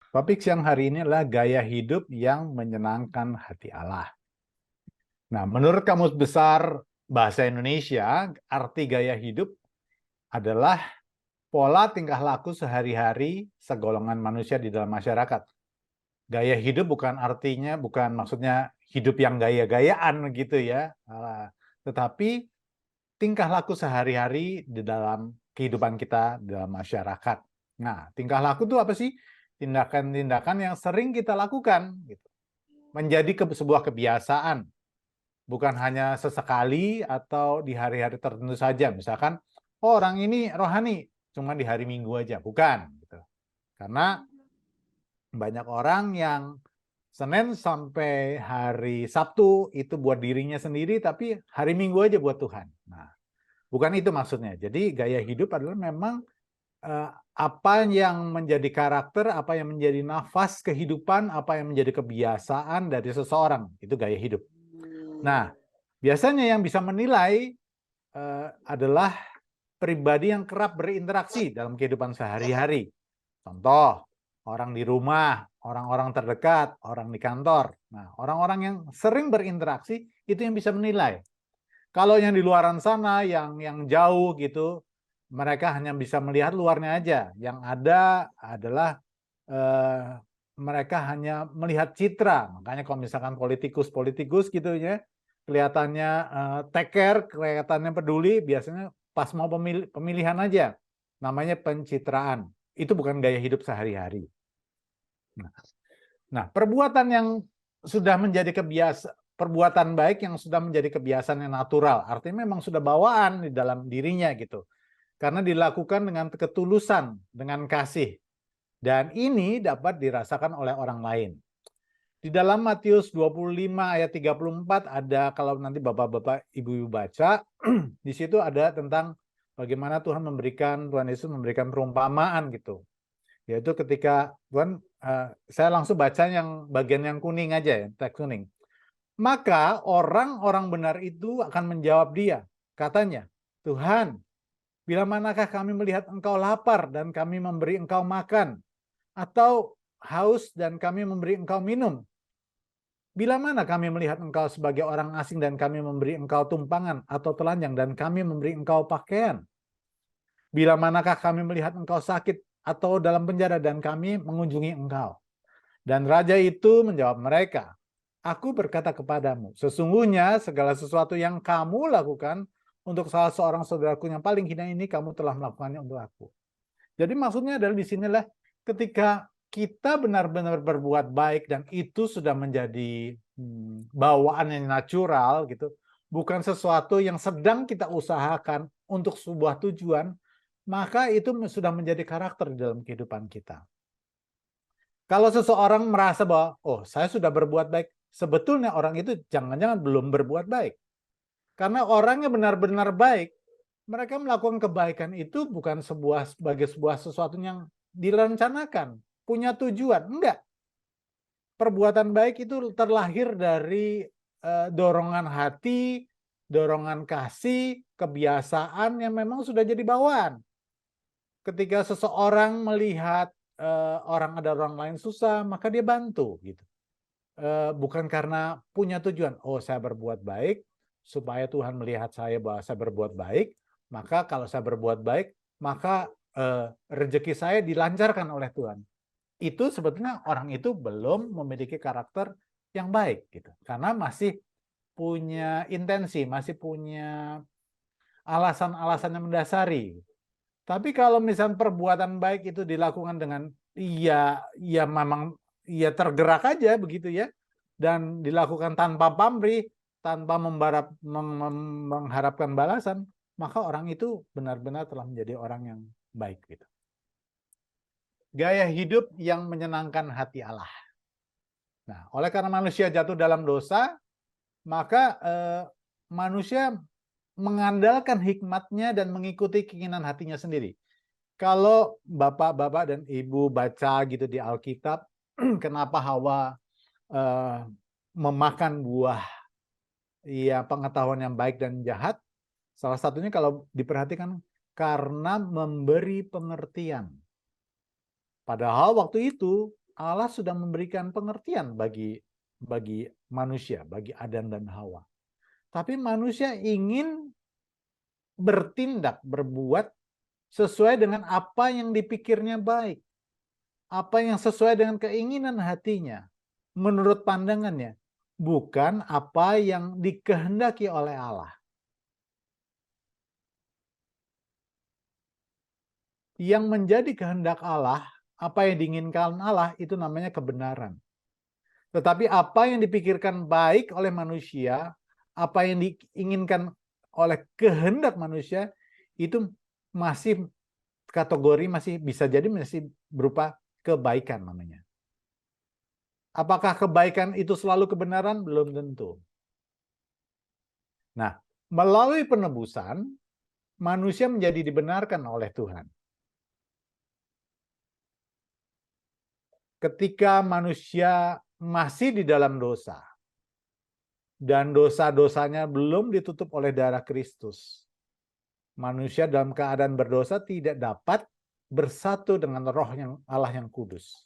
Topik siang hari ini adalah gaya hidup yang menyenangkan hati Allah. Nah, menurut Kamus Besar Bahasa Indonesia, arti gaya hidup adalah pola tingkah laku sehari-hari segolongan manusia di dalam masyarakat. Gaya hidup bukan maksudnya hidup yang gaya-gayaan gitu ya, tetapi tingkah laku sehari-hari di dalam kehidupan kita di dalam masyarakat. Nah, tingkah laku itu apa sih? Tindakan-tindakan yang sering kita lakukan, gitu. Menjadi sebuah kebiasaan, bukan hanya sesekali atau di hari-hari tertentu saja. Misalkan, oh, orang ini rohani, cuma di hari Minggu aja. Bukan. Gitu. Karena banyak orang yang Senin sampai hari Sabtu itu buat dirinya sendiri, tapi hari Minggu aja buat Tuhan. Nah, bukan itu maksudnya. Jadi gaya hidup adalah memang apa yang menjadi karakter, apa yang menjadi nafas kehidupan, apa yang menjadi kebiasaan dari seseorang. Itu gaya hidup. Nah, biasanya yang bisa menilai adalah pribadi yang kerap berinteraksi dalam kehidupan sehari-hari. Contoh, orang di rumah, orang-orang terdekat, orang di kantor. Nah, orang-orang yang sering berinteraksi itu yang bisa menilai. Kalau yang di luaran sana, yang jauh gitu, mereka hanya bisa melihat luarnya aja. Yang ada adalah mereka hanya melihat citra. Makanya kalau misalkan politikus gitu ya, kelihatannya take care, kelihatannya peduli, biasanya pas mau pemilihan aja. Namanya pencitraan. Itu bukan gaya hidup sehari-hari. Nah, perbuatan yang sudah menjadi perbuatan baik yang sudah menjadi kebiasaan yang natural, artinya memang sudah bawaan di dalam dirinya gitu. Karena dilakukan dengan ketulusan, dengan kasih. Dan ini dapat dirasakan oleh orang lain. Di dalam Matius 25 ayat 34 ada, kalau nanti Bapak-bapak Ibu-ibu baca, di situ ada tentang bagaimana Tuhan Yesus memberikan perumpamaan gitu. Yaitu ketika Tuhan, saya langsung baca yang bagian yang kuning aja ya, teks kuning. Maka orang-orang benar itu akan menjawab dia, katanya, Tuhan, bila manakah kami melihat engkau lapar dan kami memberi engkau makan, atau haus dan kami memberi engkau minum? Bila mana kami melihat engkau sebagai orang asing dan kami memberi engkau tumpangan atau telanjang dan kami memberi engkau pakaian? Bila manakah kami melihat engkau sakit atau dalam penjara dan kami mengunjungi engkau? Dan raja itu menjawab mereka, aku berkata kepadamu, sesungguhnya segala sesuatu yang kamu lakukan untuk salah seorang saudaraku yang paling hina ini, kamu telah melakukannya untuk aku. Jadi maksudnya adalah di sinilah ketika kita benar-benar berbuat baik dan itu sudah menjadi bawaan yang natural gitu, bukan sesuatu yang sedang kita usahakan untuk sebuah tujuan, maka itu sudah menjadi karakter di dalam kehidupan kita. Kalau seseorang merasa bahwa, oh, saya sudah berbuat baik, sebetulnya orang itu jangan-jangan belum berbuat baik. Karena orangnya benar-benar baik, mereka melakukan kebaikan itu bukan sebagai sebuah sesuatu yang direncanakan, punya tujuan. Enggak. Perbuatan baik itu terlahir dari dorongan hati, dorongan kasih, kebiasaan yang memang sudah jadi bawaan. Ketika seseorang melihat ada orang lain susah, maka dia bantu gitu. Bukan karena punya tujuan, oh, saya berbuat baik supaya Tuhan melihat saya bahwa saya berbuat baik, maka kalau saya berbuat baik, maka rezeki saya dilancarkan oleh Tuhan. Itu sebetulnya orang itu belum memiliki karakter yang baik gitu. Karena masih punya intensi, masih punya alasan-alasan yang mendasari. Tapi kalau misalnya perbuatan baik itu dilakukan dengan ya memang ya tergerak aja begitu ya, dan dilakukan tanpa pamrih, tanpa mengharapkan balasan, maka orang itu benar-benar telah menjadi orang yang baik gitu. Gaya hidup yang menyenangkan hati Allah. Nah, oleh karena manusia jatuh dalam dosa, maka manusia mengandalkan hikmatnya dan mengikuti keinginan hatinya sendiri. Kalau bapak-bapak dan ibu baca gitu di Alkitab, kenapa Hawa memakan buah ya pengetahuan yang baik dan jahat? Salah satunya kalau diperhatikan karena memberi pengertian. Padahal waktu itu Allah sudah memberikan pengertian bagi manusia, bagi Adam dan Hawa. Tapi manusia ingin bertindak, berbuat sesuai dengan apa yang dipikirnya baik. Apa yang sesuai dengan keinginan hatinya. Menurut pandangannya. Bukan apa yang dikehendaki oleh Allah. Yang menjadi kehendak Allah, apa yang diinginkan Allah, itu namanya kebenaran. Tetapi apa yang dipikirkan baik oleh manusia, apa yang diinginkan oleh kehendak manusia, itu masih kategori masih bisa jadi masih berupa kebaikan namanya. Apakah kebaikan itu selalu kebenaran? Belum tentu. Nah, melalui penebusan, manusia menjadi dibenarkan oleh Tuhan. Ketika manusia masih di dalam dosa, dan dosa-dosanya belum ditutup oleh darah Kristus, manusia dalam keadaan berdosa tidak dapat bersatu dengan roh yang Allah yang kudus.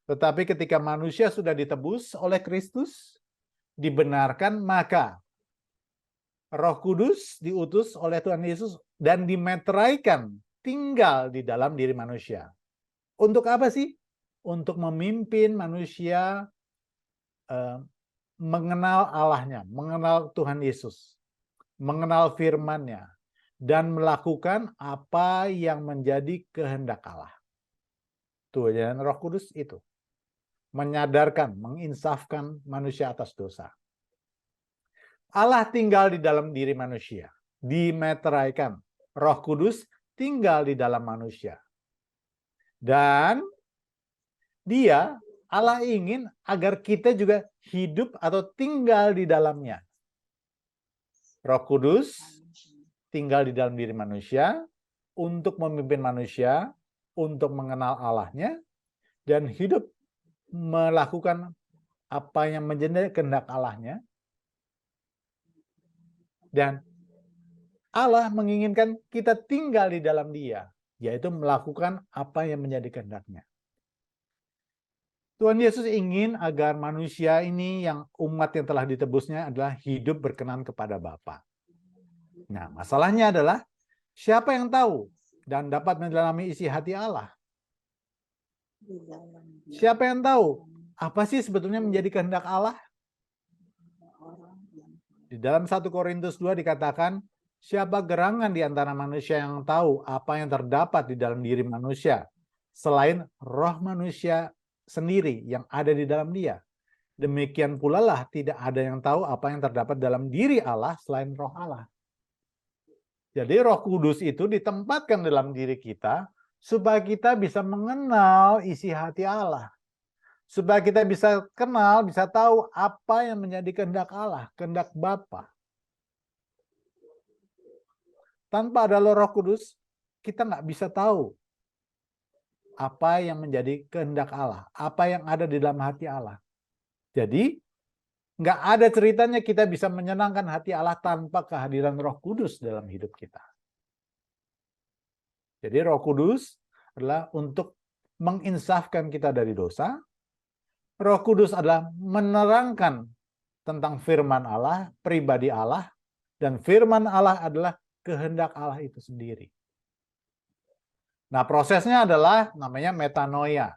Tetapi ketika manusia sudah ditebus oleh Kristus, dibenarkan, maka Roh Kudus diutus oleh Tuhan Yesus dan dimeteraikan tinggal di dalam diri manusia. Untuk apa sih? Untuk memimpin manusia mengenal Allahnya, mengenal Tuhan Yesus, mengenal firman-Nya, dan melakukan apa yang menjadi kehendak Allah. Tujuan Roh Kudus itu menyadarkan, menginsafkan manusia atas dosa. Allah tinggal di dalam diri manusia, dimeteraikan. Roh Kudus tinggal di dalam manusia. Dan Allah ingin agar kita juga hidup atau tinggal di dalamnya. Roh Kudus tinggal di dalam diri manusia untuk memimpin manusia, untuk mengenal Allahnya, dan hidup melakukan apa yang menjadi kehendak Allahnya. Dan Allah menginginkan kita tinggal di dalam Dia, yaitu melakukan apa yang menjadi kehendaknya. Tuhan Yesus ingin agar manusia ini yang umat yang telah ditebusnya adalah hidup berkenan kepada Bapa. Nah, masalahnya adalah siapa yang tahu dan dapat mendalami isi hati Allah? Siapa yang tahu apa sih sebetulnya menjadi kehendak Allah? Di dalam 1 Korintus 2 dikatakan, siapa gerangan di antara manusia yang tahu apa yang terdapat di dalam diri manusia, selain roh manusia sendiri yang ada di dalam dia. Demikian pula lah tidak ada yang tahu apa yang terdapat dalam diri Allah selain roh Allah. Jadi Roh Kudus itu ditempatkan dalam diri kita supaya kita bisa mengenal isi hati Allah. Supaya kita bisa kenal, bisa tahu apa yang menjadi kehendak Allah, kehendak Bapa. Tanpa ada Roh Kudus, kita nggak bisa tahu apa yang menjadi kehendak Allah, apa yang ada di dalam hati Allah. Jadi, nggak ada ceritanya kita bisa menyenangkan hati Allah tanpa kehadiran Roh Kudus dalam hidup kita. Jadi Roh Kudus adalah untuk menginsafkan kita dari dosa. Roh Kudus adalah menerangkan tentang firman Allah, pribadi Allah, dan firman Allah adalah kehendak Allah itu sendiri. Nah, prosesnya adalah namanya metanoia.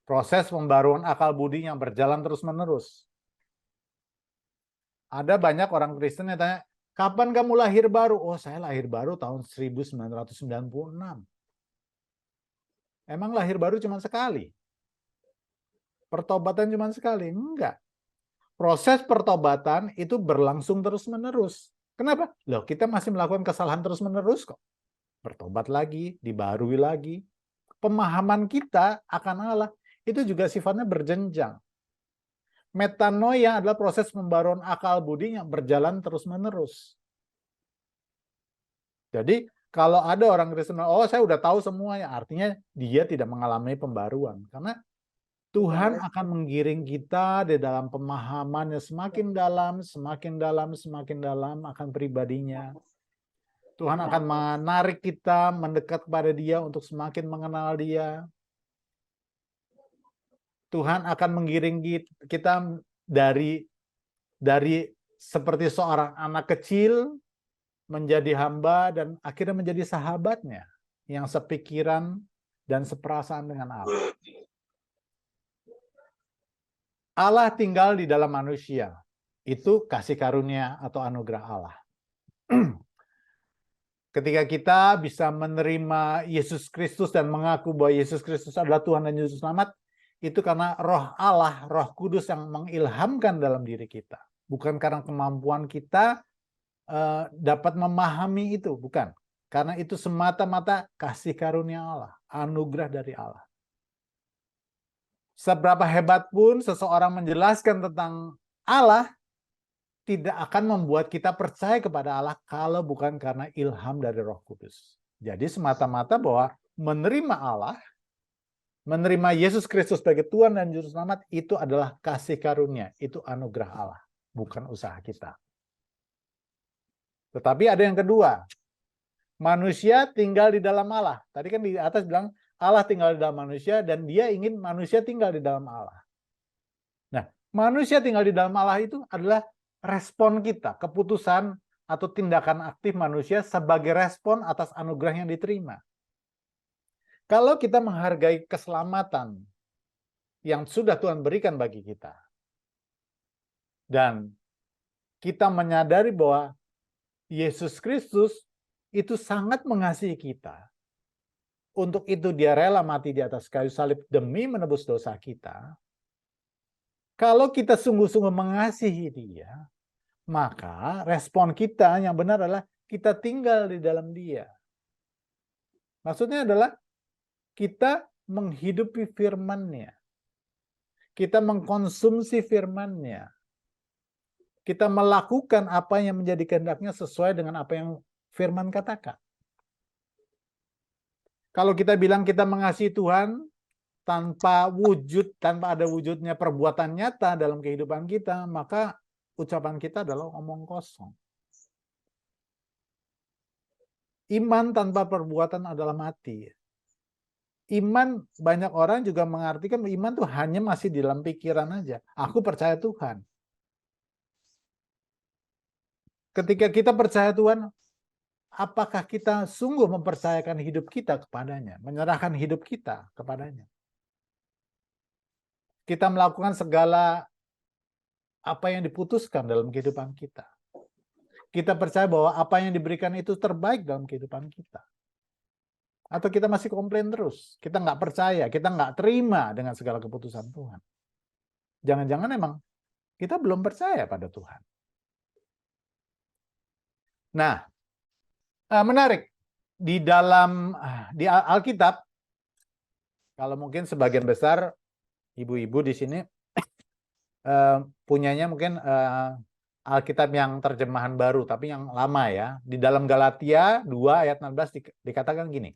Proses pembaruan akal budi yang berjalan terus-menerus. Ada banyak orang Kristen yang tanya, kapan kamu lahir baru? Oh, saya lahir baru tahun 1996. Emang lahir baru cuma sekali? Pertobatan cuma sekali? Enggak. Proses pertobatan itu berlangsung terus-menerus. Kenapa? Loh, kita masih melakukan kesalahan terus-menerus kok. Bertobat lagi, dibarui lagi. Pemahaman kita akan Allah itu juga sifatnya berjenjang. Metanoia adalah proses pembaruan akal budi yang berjalan terus-menerus. Jadi, kalau ada orang Kristen, oh saya udah tahu semuanya, artinya dia tidak mengalami pembaruan. Karena Tuhan akan menggiring kita di dalam pemahamannya semakin dalam, semakin dalam, semakin dalam akan pribadinya. Tuhan akan menarik kita mendekat kepada Dia untuk semakin mengenal Dia. Tuhan akan menggiring kita dari seperti seorang anak kecil menjadi hamba dan akhirnya menjadi sahabatnya yang sepikiran dan seperasaan dengan Allah. Allah tinggal di dalam manusia. Itu kasih karunia atau anugerah Allah. Ketika kita bisa menerima Yesus Kristus dan mengaku bahwa Yesus Kristus adalah Tuhan dan Juru Selamat, itu karena Roh Allah, Roh Kudus yang mengilhamkan dalam diri kita. Bukan karena kemampuan kita dapat memahami itu, bukan. Karena itu semata-mata kasih karunia Allah, anugerah dari Allah. Seberapa hebat pun seseorang menjelaskan tentang Allah, tidak akan membuat kita percaya kepada Allah kalau bukan karena ilham dari Roh Kudus. Jadi semata-mata bahwa menerima Allah, menerima Yesus Kristus sebagai Tuhan dan Juru Selamat, itu adalah kasih karunia, itu anugerah Allah, bukan usaha kita. Tetapi ada yang kedua, manusia tinggal di dalam Allah. Tadi kan di atas bilang Allah tinggal di dalam manusia dan dia ingin manusia tinggal di dalam Allah. Nah, manusia tinggal di dalam Allah itu adalah respon kita, keputusan atau tindakan aktif manusia sebagai respon atas anugerah yang diterima. Kalau kita menghargai keselamatan yang sudah Tuhan berikan bagi kita, dan kita menyadari bahwa Yesus Kristus itu sangat mengasihi kita, untuk itu dia rela mati di atas kayu salib demi menebus dosa kita. Kalau kita sungguh-sungguh mengasihi dia, maka respon kita yang benar adalah kita tinggal di dalam dia. Maksudnya adalah kita menghidupi firman-Nya. Kita mengkonsumsi firman-Nya. Kita melakukan apa yang menjadi kehendak-Nya sesuai dengan apa yang firman katakan. Kalau kita bilang kita mengasihi Tuhan, tanpa ada wujudnya perbuatan nyata dalam kehidupan kita, maka ucapan kita adalah omong kosong. Iman tanpa perbuatan adalah mati. Iman, banyak orang juga mengartikan iman tuh hanya masih di dalam pikiran aja. Aku percaya Tuhan. Ketika kita percaya Tuhan, apakah kita sungguh mempercayakan hidup kita kepadanya, menyerahkan hidup kita kepadanya? Kita melakukan segala apa yang diputuskan dalam kehidupan kita. Kita percaya bahwa apa yang diberikan itu terbaik dalam kehidupan kita. Atau kita masih komplain terus. Kita nggak percaya, kita nggak terima dengan segala keputusan Tuhan. Jangan-jangan emang kita belum percaya pada Tuhan. Nah, menarik. Di Alkitab, kalau mungkin sebagian besar ibu-ibu di sini punyanya mungkin Alkitab yang terjemahan baru, tapi yang lama ya. Di dalam Galatia 2 ayat 16 dikatakan gini.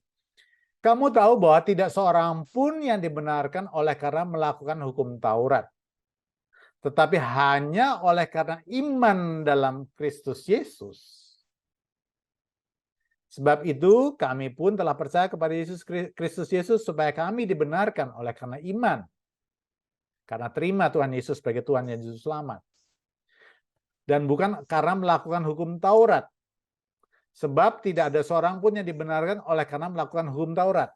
Kamu tahu bahwa tidak seorang pun yang dibenarkan oleh karena melakukan hukum Taurat. Tetapi hanya oleh karena iman dalam Kristus Yesus. Sebab itu kami pun telah percaya kepada Kristus Yesus supaya kami dibenarkan oleh karena iman. Karena terima Tuhan Yesus sebagai Tuhan yang Juru Selamat. Dan bukan karena melakukan hukum Taurat. Sebab tidak ada seorang pun yang dibenarkan oleh karena melakukan hukum Taurat.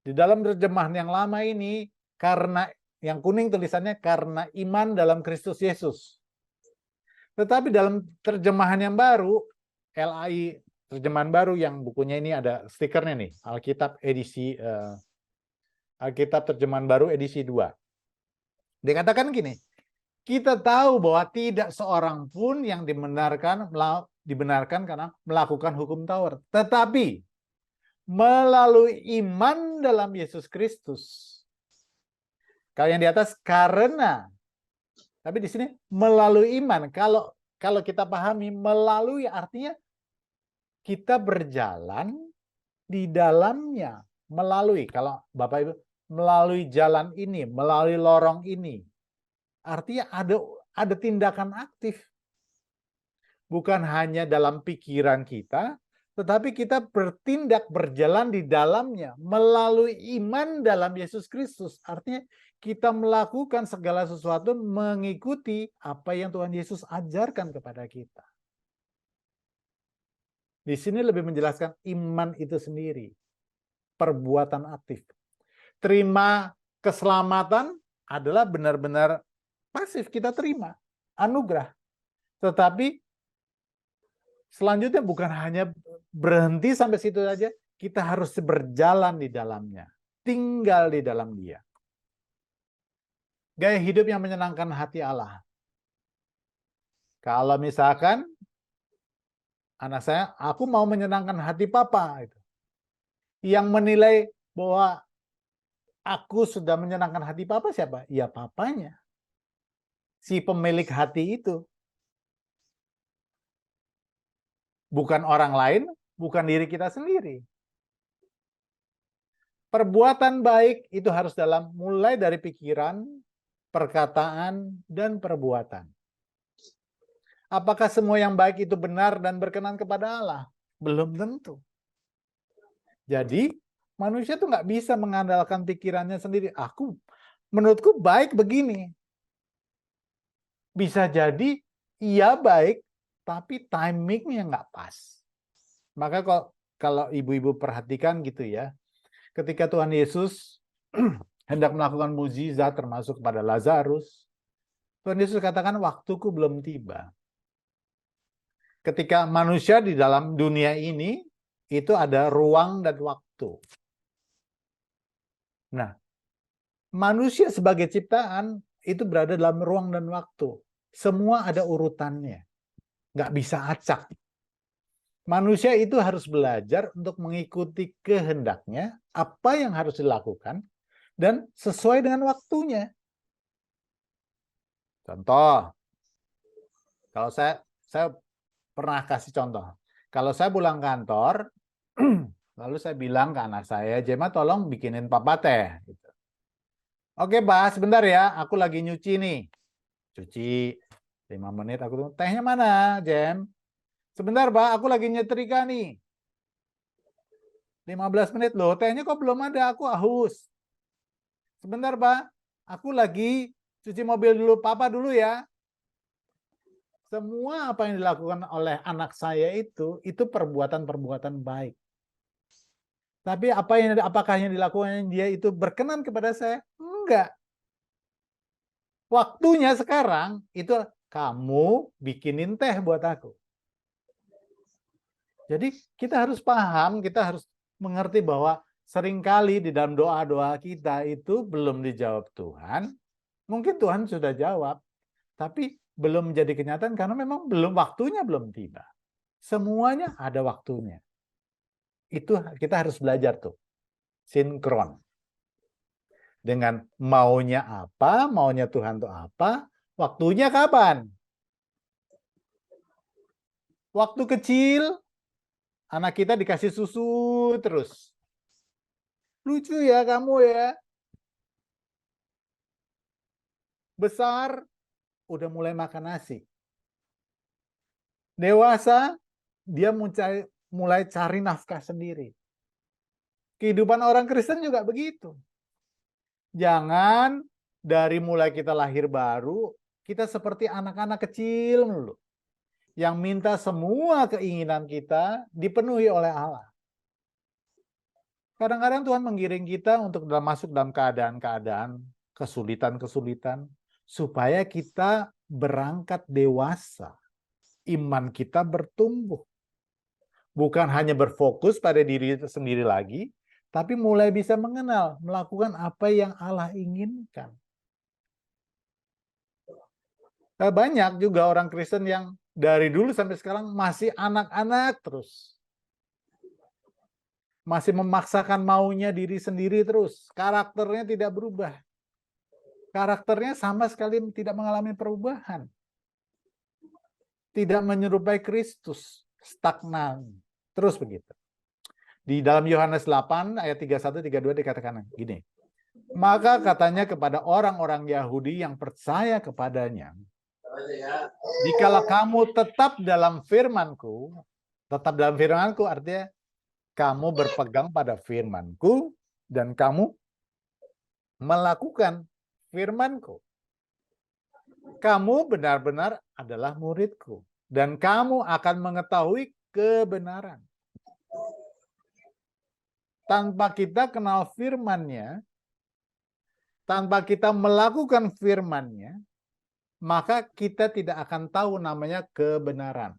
Di dalam terjemahan yang lama ini, karena yang kuning tulisannya karena iman dalam Kristus Yesus. Tetapi dalam terjemahan yang baru, LAI terjemahan baru yang bukunya ini ada stikernya nih, Alkitab terjemahan baru edisi 2. Dikatakan gini, kita tahu bahwa tidak seorang pun yang dibenarkan karena melakukan hukum Taurat. Tetapi melalui iman dalam Yesus Kristus. Kalau yang di atas karena. Tapi di sini melalui iman. Kalau kita pahami melalui artinya kita berjalan di dalamnya. Melalui. Kalau Bapak Ibu melalui jalan ini, melalui lorong ini. Artinya ada tindakan aktif. Bukan hanya dalam pikiran kita, tetapi kita bertindak berjalan di dalamnya melalui iman dalam Yesus Kristus. Artinya kita melakukan segala sesuatu mengikuti apa yang Tuhan Yesus ajarkan kepada kita. Di sini lebih menjelaskan iman itu sendiri, perbuatan aktif. Terima keselamatan adalah benar-benar pasif, kita terima anugerah. Tetapi selanjutnya bukan hanya berhenti sampai situ saja, kita harus berjalan di dalamnya, tinggal di dalam Dia. Gaya hidup yang menyenangkan hati Allah. Kalau misalkan anak saya, aku mau menyenangkan hati papa, yang menilai bahwa aku sudah menyenangkan hati papa siapa? Ya papanya, si pemilik hati itu. Bukan orang lain, bukan diri kita sendiri. Perbuatan baik itu harus mulai dari pikiran, perkataan, dan perbuatan. Apakah semua yang baik itu benar dan berkenan kepada Allah? Belum tentu. Jadi, manusia tuh nggak bisa mengandalkan pikirannya sendiri. Menurutku baik begini. Bisa jadi, iya baik, tapi timingnya nggak pas. Maka kalau ibu-ibu perhatikan gitu ya, ketika Tuhan Yesus hendak melakukan mukjizat termasuk pada Lazarus, Tuhan Yesus katakan waktuku belum tiba. Ketika manusia di dalam dunia ini, itu ada ruang dan waktu. Nah, manusia sebagai ciptaan itu berada dalam ruang dan waktu. Semua ada urutannya. Nggak bisa acak. Manusia itu harus belajar untuk mengikuti kehendaknya, apa yang harus dilakukan, dan sesuai dengan waktunya. Contoh, kalau saya pernah kasih contoh. Kalau saya pulang kantor, lalu saya bilang ke anak saya, Jema tolong bikinin papa teh. Gitu. Oke, Bah, sebentar ya, aku lagi nyuci nih. Cuci, 5 menit aku tuh, tehnya mana, Jem? Sebentar, Pak, aku lagi nyetrika nih. 15 menit loh, tehnya kok belum ada, aku haus. Sebentar, Pak, aku lagi cuci mobil dulu, papa dulu ya. Semua apa yang dilakukan oleh anak saya itu perbuatan-perbuatan baik. Tapi apakah yang dilakukan dia itu berkenan kepada saya? Enggak. Waktunya sekarang itu kamu bikinin teh buat aku. Jadi kita harus paham, kita harus mengerti bahwa seringkali di dalam doa-doa kita itu belum dijawab Tuhan. Mungkin Tuhan sudah jawab, tapi belum menjadi kenyataan karena memang waktunya belum tiba. Semuanya ada waktunya. Itu kita harus belajar tuh. Sinkron. Dengan maunya apa, maunya Tuhan tuh apa, waktunya kapan? Waktu kecil, anak kita dikasih susu terus. Lucu ya kamu ya. Besar, udah mulai makan nasi. Dewasa, dia mulai cari nafkah sendiri. Kehidupan orang Kristen juga begitu. Jangan dari mulai kita lahir baru, kita seperti anak-anak kecil dulu. Yang minta semua keinginan kita dipenuhi oleh Allah. Kadang-kadang Tuhan menggiring kita untuk masuk dalam keadaan-keadaan kesulitan-kesulitan supaya kita berangkat dewasa. Iman kita bertumbuh. Bukan hanya berfokus pada diri sendiri lagi, tapi mulai bisa mengenal, melakukan apa yang Allah inginkan. Banyak juga orang Kristen yang dari dulu sampai sekarang masih anak-anak terus. Masih memaksakan maunya diri sendiri terus. Karakternya tidak berubah. Karakternya sama sekali tidak mengalami perubahan. Tidak menyerupai Kristus. Stagnan. Terus begitu. Di dalam Yohanes 8 ayat 31-32 dikatakan gini. Maka katanya kepada orang-orang Yahudi yang percaya kepadanya, jikalau kamu tetap dalam firman-Ku artinya kamu berpegang pada firman-Ku dan kamu melakukan firman-Ku. Kamu benar-benar adalah murid-Ku, dan kamu akan mengetahui kebenaran. Tanpa kita kenal firman-Nya, tanpa kita melakukan firman-Nya, maka kita tidak akan tahu namanya kebenaran.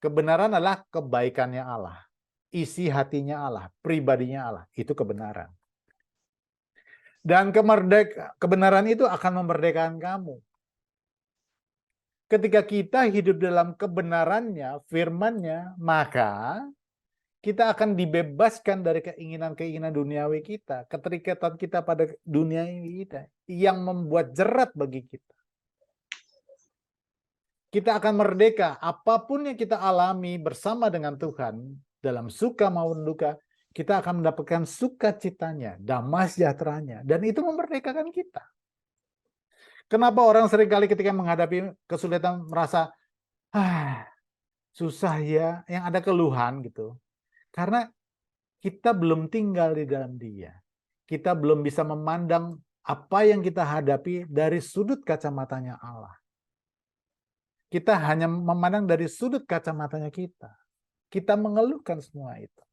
Kebenaran adalah kebaikannya Allah, isi hatinya Allah, pribadinya Allah. Itu kebenaran. Dan kebenaran itu akan memerdekakan kamu. Ketika kita hidup dalam kebenarannya, firman-Nya, maka kita akan dibebaskan dari keinginan-keinginan duniawi kita, keterikatan kita pada dunia ini kita, yang membuat jerat bagi kita. Kita akan merdeka, apapun yang kita alami bersama dengan Tuhan, dalam suka maupun duka, kita akan mendapatkan sukacitanya, damai sejahteranya, dan itu memerdekakan kita. Kenapa orang seringkali ketika menghadapi kesulitan merasa, susah ya, yang ada keluhan gitu. Karena kita belum tinggal di dalam Dia. Kita belum bisa memandang apa yang kita hadapi dari sudut kacamatanya Allah. Kita hanya memandang dari sudut kacamatanya kita. Kita mengeluhkan semua itu.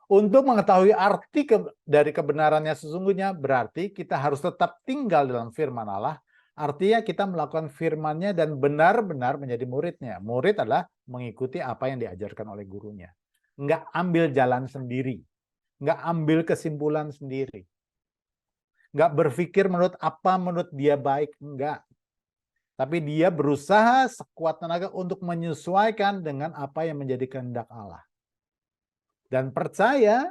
Untuk mengetahui arti dari kebenarannya sesungguhnya, berarti kita harus tetap tinggal dalam firman Allah. Artinya kita melakukan firman-Nya dan benar-benar menjadi murid-Nya. Murid adalah mengikuti apa yang diajarkan oleh gurunya. Nggak ambil jalan sendiri. Nggak ambil kesimpulan sendiri. Nggak berpikir menurut dia baik. Enggak. Tapi dia berusaha sekuat tenaga untuk menyesuaikan dengan apa yang menjadi kehendak Allah. Dan percaya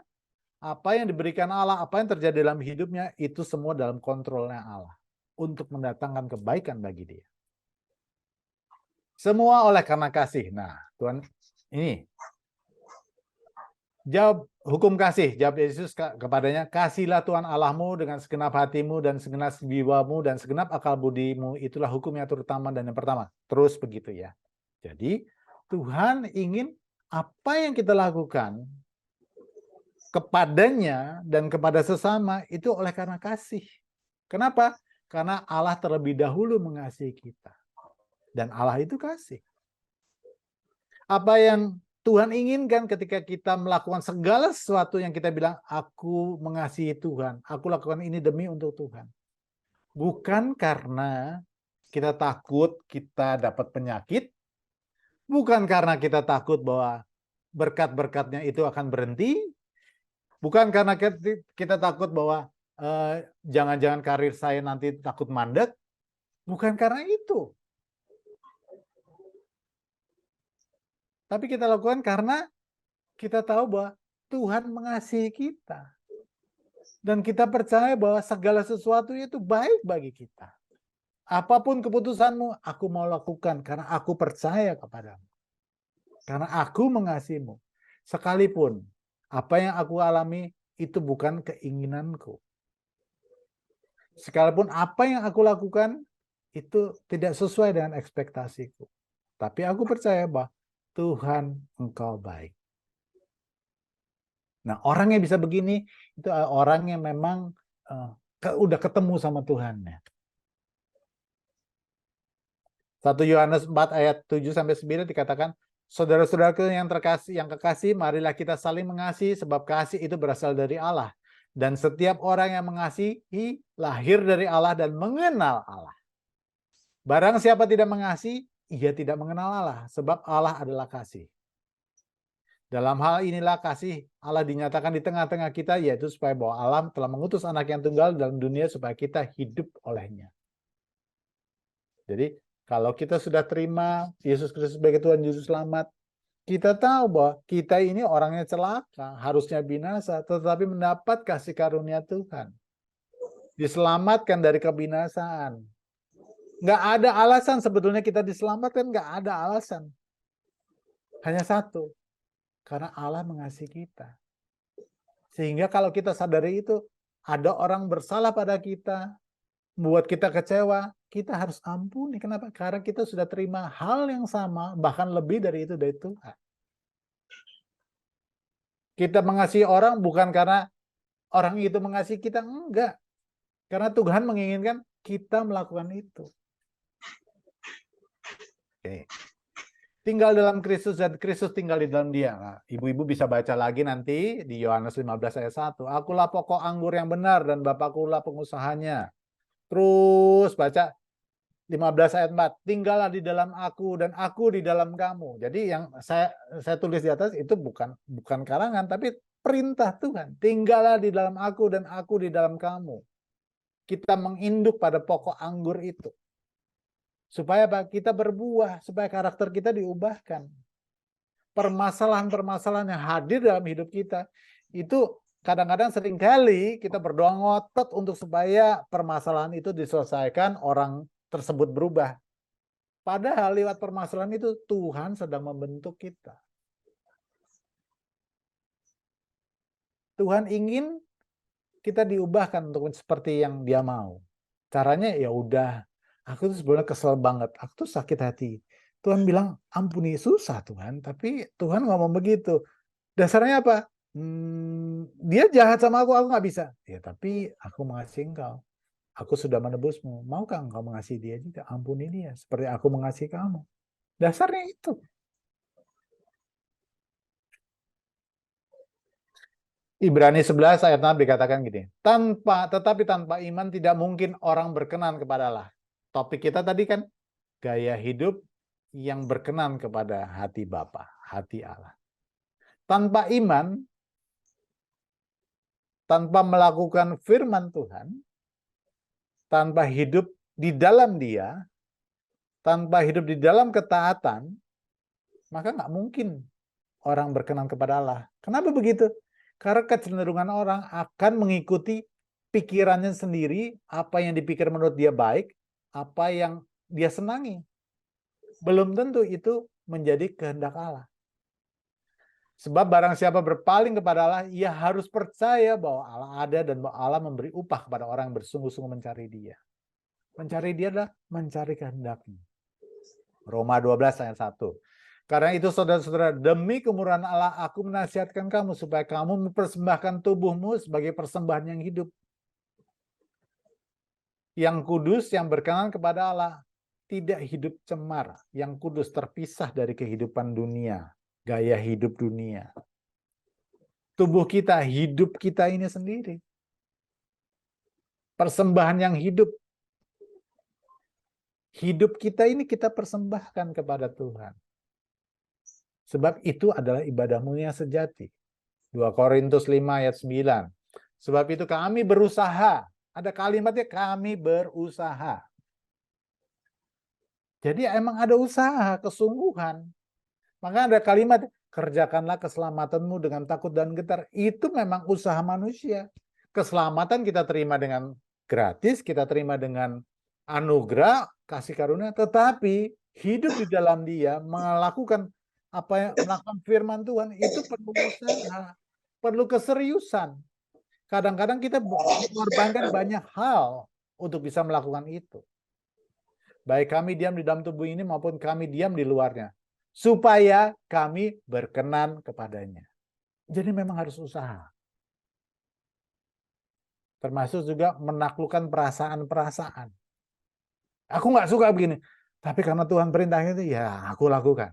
apa yang diberikan Allah, apa yang terjadi dalam hidupnya, itu semua dalam kontrolnya Allah. Untuk mendatangkan kebaikan bagi dia. Semua oleh karena kasih. Nah, Tuhan, ini. Jawab hukum kasih. Jawab Yesus kepadanya, kasihlah Tuhan Allahmu dengan segenap hatimu dan segenap jiwamu dan segenap akal budimu. Itulah hukum yang terutama dan yang pertama. Terus begitu ya. Jadi, Tuhan ingin apa yang kita lakukan kepadanya dan kepada sesama itu oleh karena kasih. Kenapa? Karena Allah terlebih dahulu mengasihi kita. Dan Allah itu kasih. Apa yang Tuhan inginkan ketika kita melakukan segala sesuatu yang kita bilang, aku mengasihi Tuhan, aku lakukan ini demi untuk Tuhan. Bukan karena kita takut kita dapat penyakit, bukan karena kita takut bahwa berkat-berkatnya itu akan berhenti, bukan karena kita takut bahwa jangan-jangan karir saya nanti takut mandek. Bukan karena itu. Tapi kita lakukan karena kita tahu bahwa Tuhan mengasihi kita. Dan kita percaya bahwa segala sesuatu itu baik bagi kita. Apapun keputusanmu, aku mau lakukan karena aku percaya kepadamu. Karena aku mengasihimu. Sekalipun apa yang aku alami itu bukan keinginanku. Sekalipun apa yang aku lakukan itu tidak sesuai dengan ekspektasiku. Tapi aku percaya bahwa Tuhan, Engkau baik. Nah, orang yang bisa begini itu orang yang memang udah ketemu sama Tuhannya. 1 Yohanes 4 ayat 7-9 dikatakan, saudara-saudaraku yang terkasih, yang kekasih, marilah kita saling mengasihi sebab kasih itu berasal dari Allah. Dan setiap orang yang mengasihi lahir dari Allah dan mengenal Allah. Barang siapa tidak mengasihi, ia tidak mengenal Allah, sebab Allah adalah kasih. Dalam hal inilah kasih Allah dinyatakan di tengah-tengah kita, yaitu supaya bahwa Allah telah mengutus anak yang tunggal dalam dunia supaya kita hidup olehnya. Jadi, kalau kita sudah terima Yesus Kristus sebagai Tuhan Juru Selamat, kita tahu bahwa kita ini orangnya celaka, harusnya binasa, tetapi mendapat kasih karunia Tuhan. Diselamatkan dari kebinasaan. Nggak ada alasan sebetulnya kita diselamatkan, nggak ada alasan. Hanya satu, karena Allah mengasihi kita. Sehingga kalau kita sadari itu, ada orang bersalah pada kita, membuat kita kecewa, kita harus ampuni. Kenapa? Karena kita sudah terima hal yang sama, bahkan lebih dari itu dari Tuhan. Kita mengasihi orang bukan karena orang itu mengasihi kita? Enggak. Karena Tuhan menginginkan kita melakukan itu. Oke. Tinggal dalam Kristus dan Kristus tinggal di dalam dia. Nah, ibu-ibu bisa baca lagi nanti di Yohanes 15 ayat 1. Akulah pokok anggur yang benar dan Bapakkulah pengusahanya. Terus baca 15 ayat 4. Tinggallah di dalam aku dan aku di dalam kamu. Jadi yang saya tulis di atas itu bukan karangan, tapi perintah Tuhan. Tinggallah di dalam aku dan aku di dalam kamu. Kita menginduk pada pokok anggur itu. Supaya kita berbuah, supaya karakter kita diubahkan. Permasalahan-permasalahan yang hadir dalam hidup kita, itu kadang-kadang seringkali kita berdoa ngotot untuk supaya permasalahan itu diselesaikan, orang tersebut berubah. Padahal lewat permasalahan itu Tuhan sedang membentuk kita. Tuhan ingin kita diubahkan untuk seperti yang Dia mau. Caranya ya udah, aku tuh sebenarnya kesel banget, aku tuh sakit hati. Tuhan bilang, ampuni, susah Tuhan, tapi Tuhan ngomong begitu. Dasarnya apa? Dia jahat sama aku nggak bisa. Ya tapi aku mengasihi engkau. Aku sudah menebusmu. Maukah engkau mengasihi dia juga? Ampuni dia, seperti aku mengasihi kamu. Dasarnya itu. Ibrani 11 ayat 6 dikatakan gini, tetapi tanpa iman tidak mungkin orang berkenan kepada Allah. Topik kita tadi kan gaya hidup yang berkenan kepada hati Bapa, hati Allah. Tanpa iman, tanpa melakukan firman Tuhan, tanpa hidup di dalam Dia, tanpa hidup di dalam ketaatan, maka nggak mungkin orang berkenan kepada Allah. Kenapa begitu? Karena kecenderungan orang akan mengikuti pikirannya sendiri, apa yang dipikir menurut dia baik, apa yang dia senangi. Belum tentu itu menjadi kehendak Allah. Sebab barang siapa berpaling kepada Allah, ia harus percaya bahwa Allah ada dan bahwa Allah memberi upah kepada orang yang bersungguh-sungguh mencari Dia. Mencari Dia adalah mencari kehendaknya. Roma 12 ayat 1. Karena itu saudara-saudara, demi kemurahan Allah aku menasihatkan kamu supaya kamu mempersembahkan tubuhmu sebagai persembahan yang hidup, yang kudus, yang berkenan kepada Allah, tidak hidup cemar, yang kudus, terpisah dari kehidupan dunia, gaya hidup dunia. Tubuh kita, hidup kita ini sendiri. Persembahan yang hidup. Hidup kita ini kita persembahkan kepada Tuhan. Sebab itu adalah ibadahmu yang sejati. 2 Korintus 5 ayat 9. Sebab itu kami berusaha. Ada kalimatnya kami berusaha. Jadi emang ada usaha, kesungguhan. Maka ada kalimat, kerjakanlah keselamatanmu dengan takut dan gentar. Itu memang usaha manusia. Keselamatan kita terima dengan gratis, kita terima dengan anugerah, kasih karunia. Tetapi hidup di dalam Dia, melakukan melakukan firman Tuhan, itu perlu usaha, perlu keseriusan. Kadang-kadang kita mengorbankan banyak hal untuk bisa melakukan itu. Baik kami diam di dalam tubuh ini maupun kami diam di luarnya. Supaya kami berkenan kepadanya. Jadi memang harus usaha. Termasuk juga menaklukkan perasaan-perasaan. Aku nggak suka begini. Tapi karena Tuhan perintahnya itu, ya aku lakukan.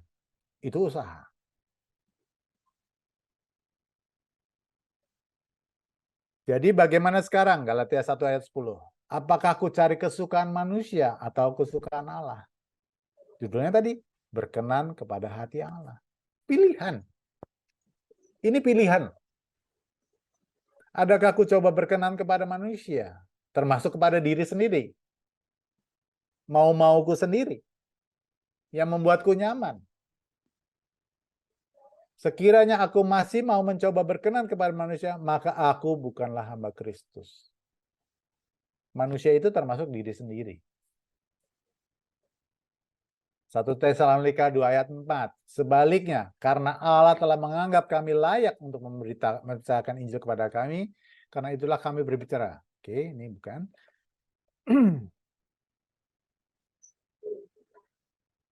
Itu usaha. Jadi bagaimana sekarang? Galatia 1 ayat 10. Apakah aku cari kesukaan manusia atau kesukaan Allah? Judulnya tadi, berkenan kepada hati Allah. Pilihan. Ini pilihan. Adakah aku coba berkenan kepada manusia? Termasuk kepada diri sendiri. Mau-mauku sendiri. Yang membuatku nyaman. Sekiranya aku masih mau mencoba berkenan kepada manusia, maka aku bukanlah hamba Kristus. Manusia itu termasuk diri sendiri. 1 Tesalonika 2 ayat 4. Sebaliknya, karena Allah telah menganggap kami layak untuk memberitakan Injil kepada kami, karena itulah kami berbicara. Oke, ini bukan.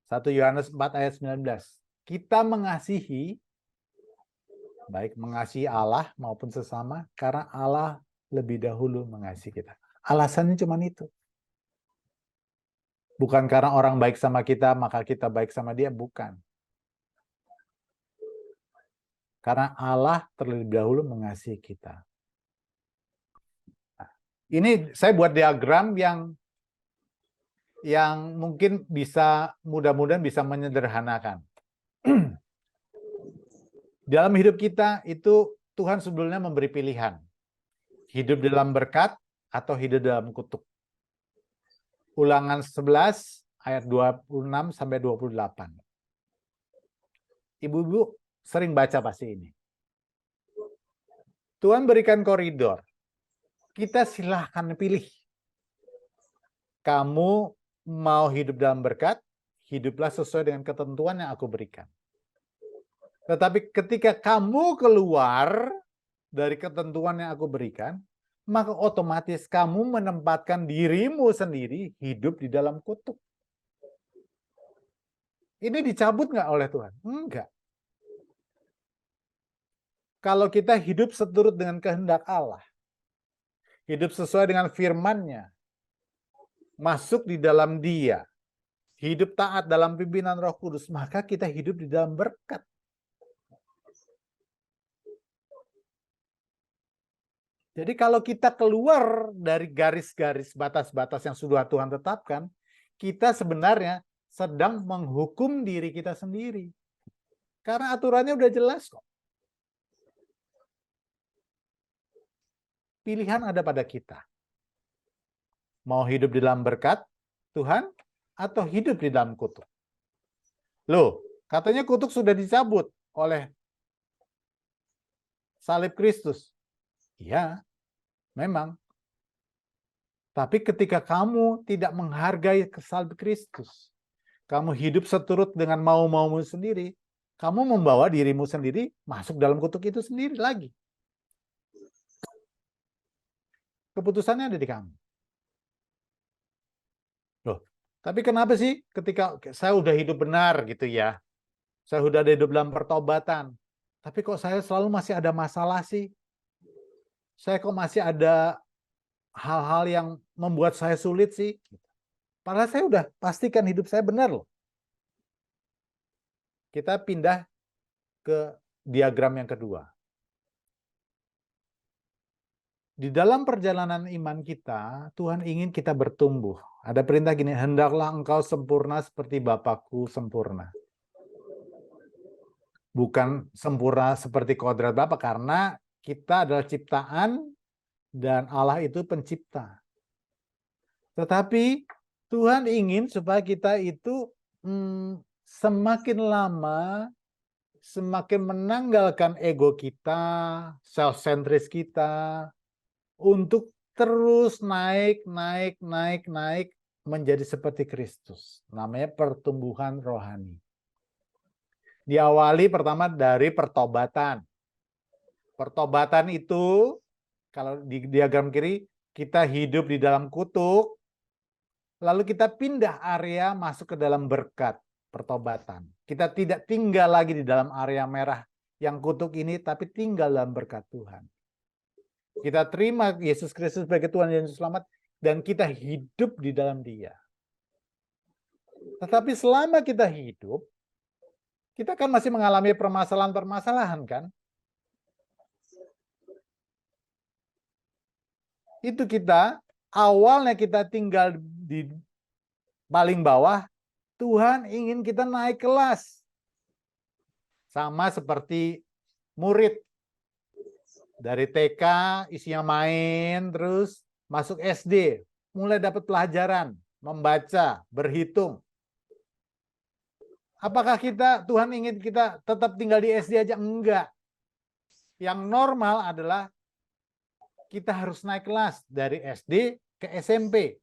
1 Yohanes 4 ayat 19. Kita mengasihi baik mengasihi Allah maupun sesama, karena Allah lebih dahulu mengasihi kita. Alasannya cuma itu. Bukan karena orang baik sama kita, maka kita baik sama dia, bukan. Karena Allah terlebih dahulu mengasihi kita. Nah, ini saya buat diagram yang mungkin bisa, mudah-mudahan bisa menyederhanakan. Dalam hidup kita itu Tuhan sebetulnya memberi pilihan. Hidup dalam berkat atau hidup dalam kutuk. Ulangan 11 ayat 26 sampai 28. Ibu-ibu sering baca pasti ini. Tuhan berikan koridor. Kita silahkan pilih. Kamu mau hidup dalam berkat, hiduplah sesuai dengan ketentuan yang aku berikan. Tetapi ketika kamu keluar dari ketentuan yang aku berikan, maka otomatis kamu menempatkan dirimu sendiri hidup di dalam kutuk. Ini dicabut nggak oleh Tuhan? Enggak. Kalau kita hidup seturut dengan kehendak Allah, hidup sesuai dengan firman-Nya, masuk di dalam Dia, hidup taat dalam pimpinan Roh Kudus, maka kita hidup di dalam berkat. Jadi kalau kita keluar dari garis-garis batas-batas yang sudah Tuhan tetapkan, kita sebenarnya sedang menghukum diri kita sendiri. Karena aturannya udah jelas kok. Pilihan ada pada kita. Mau hidup di dalam berkat Tuhan atau hidup di dalam kutuk. Loh, katanya kutuk sudah dicabut oleh salib Kristus. Iya, memang. Tapi ketika kamu tidak menghargai salib Kristus, kamu hidup seturut dengan mau-maumu sendiri, kamu membawa dirimu sendiri masuk dalam kutuk itu sendiri lagi. Keputusannya ada di kamu. Loh, tapi kenapa sih ketika saya udah hidup benar gitu ya, saya udah ada hidup dalam pertobatan, tapi kok saya selalu masih ada masalah sih? Saya kok masih ada hal-hal yang membuat saya sulit sih? Padahal saya udah pastikan hidup saya benar loh. Kita pindah ke diagram yang kedua. Di dalam perjalanan iman kita, Tuhan ingin kita bertumbuh. Ada perintah gini, hendaklah engkau sempurna seperti Bapakku sempurna. Bukan sempurna seperti kodrat Bapa, karena kita adalah ciptaan dan Allah itu pencipta. Tetapi Tuhan ingin supaya kita itu semakin lama semakin menanggalkan ego kita, self-centris kita, untuk terus naik menjadi seperti Kristus. Namanya pertumbuhan rohani. Diawali pertama dari pertobatan. Pertobatan itu, kalau di diagram kiri, kita hidup di dalam kutuk, lalu kita pindah area masuk ke dalam berkat pertobatan. Kita tidak tinggal lagi di dalam area merah yang kutuk ini, tapi tinggal dalam berkat Tuhan. Kita terima Yesus Kristus sebagai Tuhan dan Juru Selamat, dan kita hidup di dalam Dia. Tetapi selama kita hidup, kita kan masih mengalami permasalahan-permasalahan kan? Itu kita, awalnya kita tinggal di paling bawah, Tuhan ingin kita naik kelas. Sama seperti murid. Dari TK isinya main, terus masuk SD, mulai dapat pelajaran, membaca, berhitung. Apakah Tuhan ingin kita tetap tinggal di SD aja? Enggak. Yang normal adalah kita harus naik kelas dari SD ke SMP.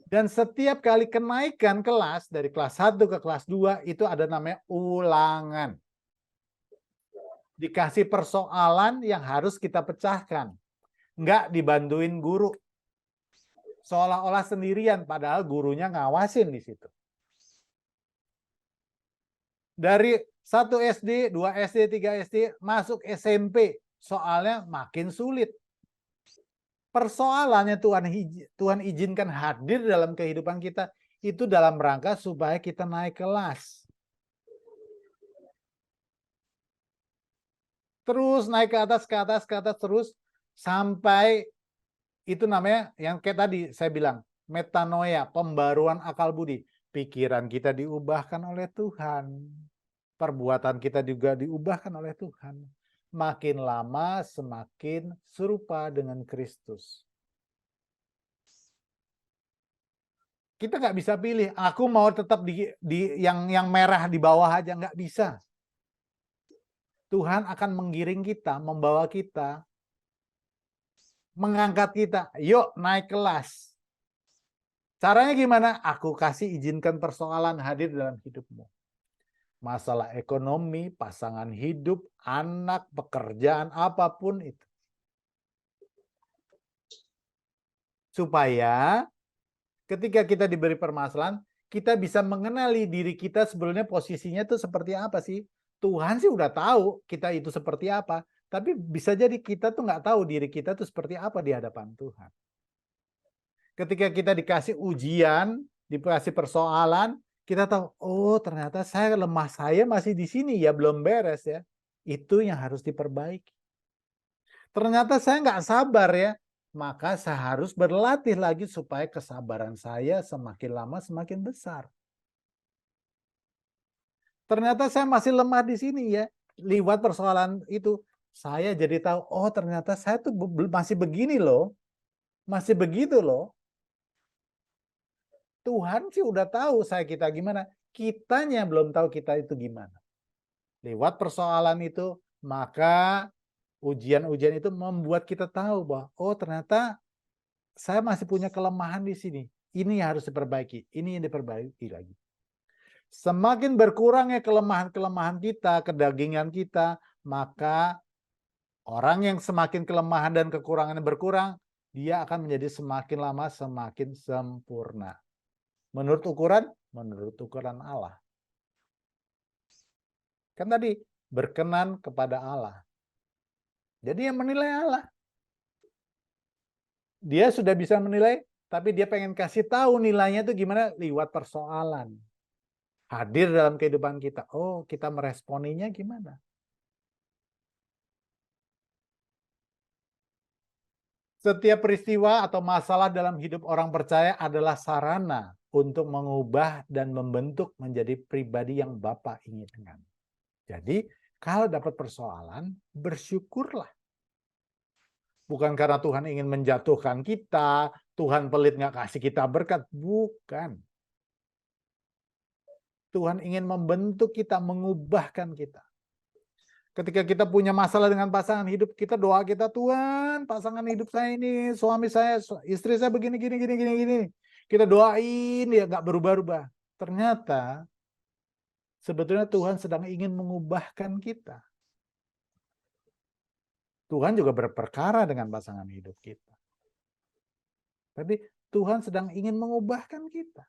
Dan setiap kali kenaikan kelas dari kelas 1 ke kelas 2 itu ada namanya ulangan. Dikasih persoalan yang harus kita pecahkan. Enggak dibantuin guru. Seolah-olah sendirian, padahal gurunya ngawasin di situ. Dari 1 SD, 2 SD, 3 SD, masuk SMP, soalnya makin sulit. Persoalannya Tuhan izinkan hadir dalam kehidupan kita, itu dalam rangka supaya kita naik kelas. Terus naik ke atas, ke atas, ke atas, terus sampai itu namanya yang kayak tadi saya bilang, metanoia, pembaruan akal budi. Pikiran kita diubahkan oleh Tuhan. Perbuatan kita juga diubahkan oleh Tuhan. Makin lama semakin serupa dengan Kristus. Kita nggak bisa pilih, aku mau tetap di yang merah di bawah aja, nggak bisa. Tuhan akan menggiring kita, membawa kita, mengangkat kita, yuk naik kelas. Caranya gimana? Aku kasih izinkan persoalan hadir dalam hidupmu. Masalah ekonomi, pasangan hidup, anak, pekerjaan, apapun itu. Supaya ketika kita diberi permasalahan, kita bisa mengenali diri kita sebelumnya posisinya itu seperti apa sih. Tuhan sih udah tahu kita itu seperti apa. Tapi bisa jadi kita tuh nggak tahu diri kita tuh seperti apa di hadapan Tuhan. Ketika kita dikasih ujian, dikasih persoalan, kita tahu, oh ternyata saya masih di sini ya, belum beres ya. Itu yang harus diperbaiki. Ternyata saya nggak sabar ya, maka saya harus berlatih lagi supaya kesabaran saya semakin lama semakin besar. Ternyata saya masih lemah di sini ya, lewat persoalan itu saya jadi tahu, oh ternyata saya tuh masih begini loh, masih begitu loh. Tuhan sih udah tahu saya kita gimana, kitanya belum tahu kita itu gimana. Lewat persoalan itu, maka ujian-ujian itu membuat kita tahu bahwa, oh ternyata saya masih punya kelemahan di sini. Ini yang harus diperbaiki, ini yang diperbaiki lagi. Semakin berkurangnya kelemahan-kelemahan kita, kedagingan kita, maka orang yang semakin kelemahan dan kekurangannya berkurang, dia akan menjadi semakin lama semakin sempurna. Menurut ukuran Allah. Kan tadi berkenan kepada Allah. Jadi yang menilai Allah. Dia sudah bisa menilai, tapi dia pengen kasih tahu nilainya itu gimana lewat persoalan. Hadir dalam kehidupan kita. Oh, kita meresponinya gimana? Setiap peristiwa atau masalah dalam hidup orang percaya adalah sarana untuk mengubah dan membentuk menjadi pribadi yang Bapa inginkan. Jadi, kalau dapat persoalan, bersyukurlah. Bukan karena Tuhan ingin menjatuhkan kita, Tuhan pelit nggak kasih kita berkat. Bukan. Tuhan ingin membentuk kita, mengubahkan kita. Ketika kita punya masalah dengan pasangan hidup, kita doa kita, Tuhan, pasangan hidup saya ini, suami saya, istri saya begini, gini. Kita doain, ya nggak berubah-ubah. Ternyata, sebetulnya Tuhan sedang ingin mengubahkan kita. Tuhan juga berperkara dengan pasangan hidup kita. Tapi Tuhan sedang ingin mengubahkan kita.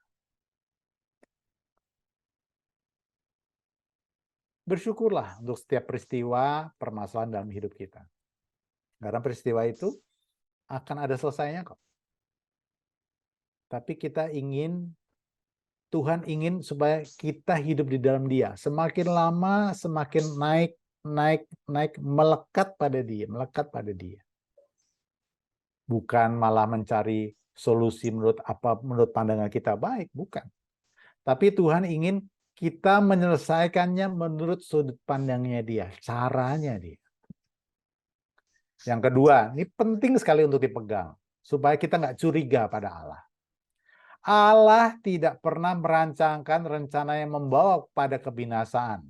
Bersyukurlah untuk setiap peristiwa permasalahan dalam hidup kita. Karena peristiwa itu akan ada selesainya kok. Tapi Tuhan ingin supaya kita hidup di dalam Dia. Semakin lama semakin naik, melekat pada Dia. Bukan malah mencari solusi menurut pandangan kita baik, bukan. Tapi Tuhan ingin kita menyelesaikannya menurut sudut pandangnya Dia, caranya Dia. Yang kedua, ini penting sekali untuk dipegang, supaya kita nggak curiga pada Allah. Allah tidak pernah merancangkan rencana yang membawa pada kebinasaan.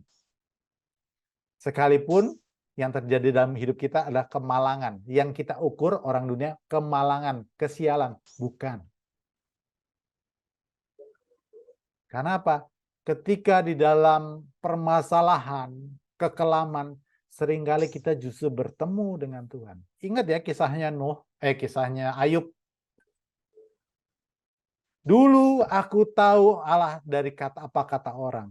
Sekalipun yang terjadi dalam hidup kita adalah kemalangan. Yang kita ukur orang dunia kemalangan, kesialan. Bukan. Karena apa? Ketika di dalam permasalahan, kekelaman, seringkali kita justru bertemu dengan Tuhan. Ingat ya kisahnya Ayub. Dulu aku tahu Allah dari apa kata orang.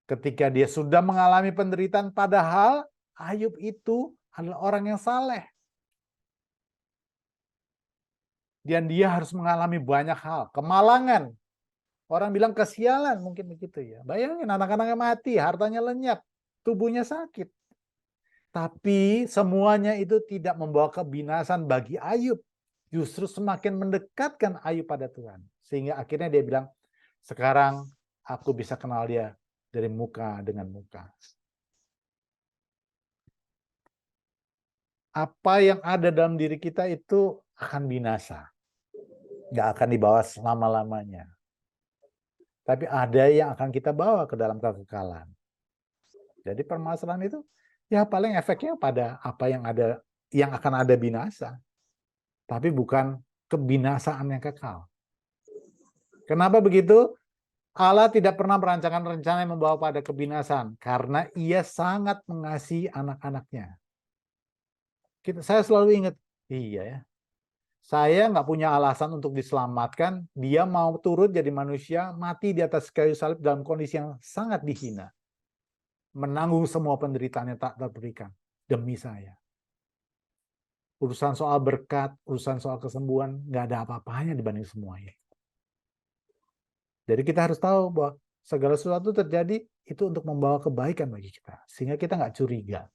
ketika dia sudah mengalami penderitaan, padahal Ayub itu adalah orang yang saleh. Dan dia harus mengalami banyak hal, kemalangan. Orang bilang kesialan, mungkin begitu ya. Bayangin anak-anaknya mati, hartanya lenyap, tubuhnya sakit. Tapi semuanya itu tidak membawa kebinasan bagi Ayub. Justru semakin mendekatkan Ayub pada Tuhan. Sehingga akhirnya dia bilang, sekarang aku bisa kenal dia dari muka dengan muka. Apa yang ada dalam diri kita itu akan binasa. Nggak akan dibawa selama-lamanya. Tapi ada yang akan kita bawa ke dalam kekekalan. Jadi permasalahan itu ya paling efeknya pada apa yang ada, yang akan ada binasa. Tapi bukan kebinasaan yang kekal. Kenapa begitu? Allah tidak pernah merancangkan rencana yang membawa pada kebinasaan. Karena ia sangat mengasihi anak-anaknya. Saya selalu ingat, iya ya. Saya nggak punya alasan untuk diselamatkan. Dia mau turut jadi manusia, mati di atas kayu salib dalam kondisi yang sangat dihina. Menanggung semua penderitaan yang tak terberikan demi saya. Urusan soal berkat, urusan soal kesembuhan, nggak ada apa-apanya dibanding semuanya. Jadi kita harus tahu bahwa segala sesuatu terjadi itu untuk membawa kebaikan bagi kita. Sehingga kita nggak curiga.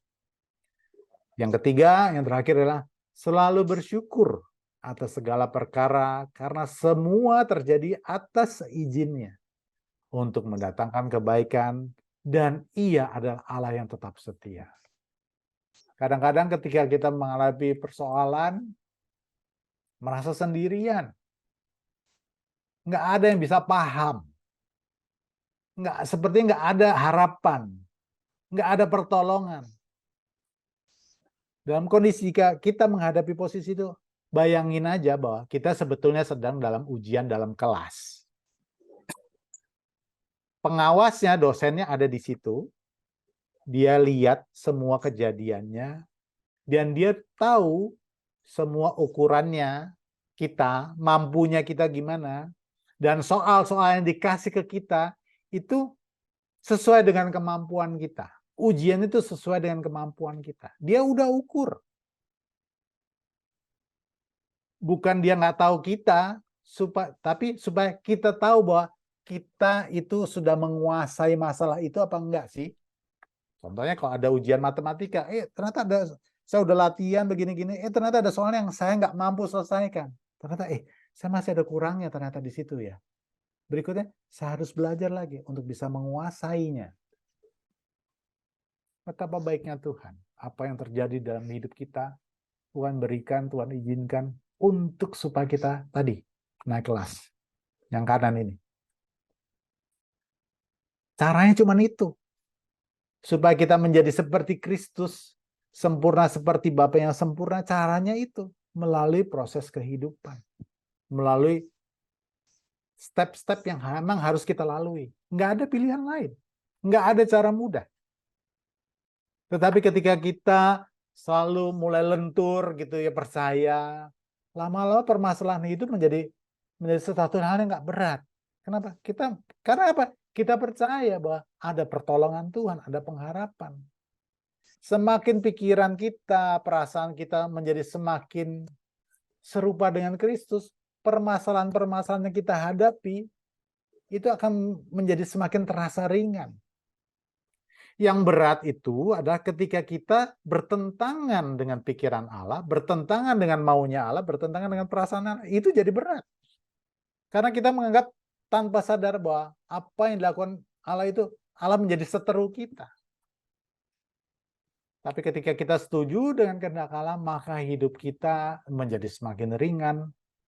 Yang ketiga, yang terakhir adalah selalu bersyukur atas segala perkara karena semua terjadi atas izinnya untuk mendatangkan kebaikan dan ia adalah Allah yang tetap setia. Kadang-kadang ketika kita mengalami persoalan, merasa sendirian, nggak ada yang bisa paham, seperti nggak ada harapan, nggak ada pertolongan. Dalam kondisi jika kita menghadapi posisi itu, bayangin aja bahwa kita sebetulnya sedang dalam ujian dalam kelas. Pengawasnya, dosennya ada di situ. Dia lihat semua kejadiannya. Dan dia tahu semua ukurannya kita, mampunya kita gimana. Dan soal-soal yang dikasih ke kita, itu sesuai dengan kemampuan kita. Ujian itu sesuai dengan kemampuan kita. Dia udah ukur. Bukan dia nggak tahu kita, tapi supaya kita tahu bahwa kita itu sudah menguasai masalah itu apa enggak sih. Contohnya kalau ada ujian matematika, ternyata saya udah latihan begini-gini, ternyata ada soal yang saya nggak mampu selesaikan. Ternyata saya masih ada kurangnya ternyata di situ ya. Berikutnya, saya harus belajar lagi untuk bisa menguasainya. Betapa baiknya Tuhan. Apa yang terjadi dalam hidup kita, Tuhan berikan, Tuhan izinkan untuk supaya kita tadi naik kelas. Yang kanan ini. Caranya cuma itu. Supaya kita menjadi seperti Kristus, sempurna seperti Bapa yang sempurna, caranya itu melalui proses kehidupan. Melalui step-step yang memang harus kita lalui. Nggak ada pilihan lain. Nggak ada cara mudah. Tetapi ketika kita selalu mulai lentur gitu ya, percaya, lama-lama permasalahan hidup menjadi sesuatu hal yang nggak berat. Kenapa? Karena apa? Kita percaya bahwa ada pertolongan Tuhan, ada pengharapan. Semakin pikiran kita, perasaan kita menjadi semakin serupa dengan Kristus, permasalahan-permasalahan yang kita hadapi itu akan menjadi semakin terasa ringan. Yang berat itu adalah ketika kita bertentangan dengan pikiran Allah, bertentangan dengan maunya Allah, bertentangan dengan perasaan Allah, itu jadi berat. Karena kita menganggap tanpa sadar bahwa apa yang dilakukan Allah itu, Allah menjadi seteru kita. Tapi ketika kita setuju dengan kehendak Allah, maka hidup kita menjadi semakin ringan.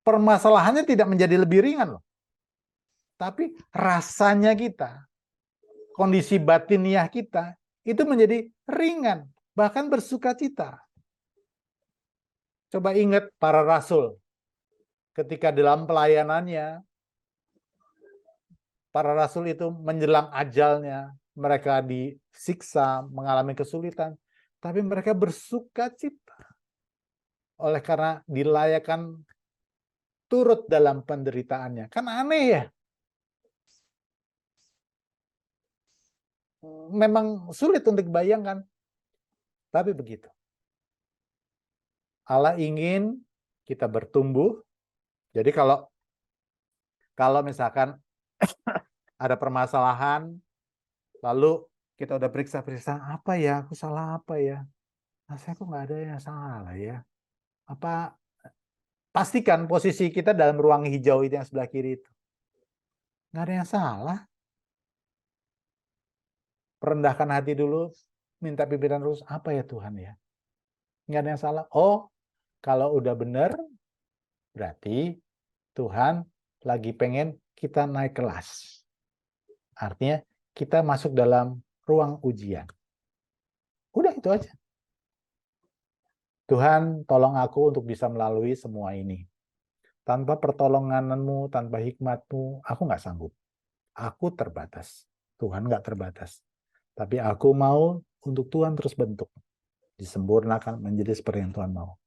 Permasalahannya tidak menjadi lebih ringan loh. Tapi rasanya kita, kondisi batiniah kita, itu menjadi ringan, bahkan bersukacita. Coba ingat para rasul, ketika dalam pelayanannya, para rasul itu menjelang ajalnya, mereka disiksa, mengalami kesulitan, tapi mereka bersukacita. Oleh karena dilayakan turut dalam penderitaannya. Kan aneh ya. memang sulit untuk dibayangkan. Tapi begitu. Allah ingin kita bertumbuh. Jadi kalau misalkan ada permasalahan, lalu kita udah periksa-periksa, apa ya, aku salah apa ya? Saya kok nggak ada yang salah ya? Apa pastikan posisi kita dalam ruang hijau itu yang sebelah kiri itu. Nggak ada yang salah. Rendahkan hati dulu, minta pimpinan terus, apa ya Tuhan ya? Nggak ada yang salah. Oh, kalau udah benar, berarti Tuhan lagi pengen kita naik kelas. Artinya kita masuk dalam ruang ujian. Udah itu aja. Tuhan, tolong aku untuk bisa melalui semua ini. Tanpa pertolonganmu, tanpa hikmatmu, aku nggak sanggup. Aku terbatas. Tuhan nggak terbatas. Tapi aku mau untuk Tuhan terus bentuk. Disempurnakan menjadi seperti yang Tuhan mau.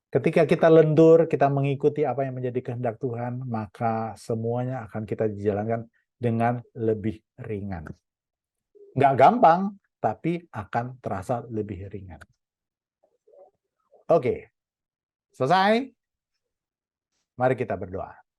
Ketika kita lentur, kita mengikuti apa yang menjadi kehendak Tuhan, maka semuanya akan kita dijalankan dengan lebih ringan. Nggak gampang, tapi akan terasa lebih ringan. Oke, selesai. Mari kita berdoa.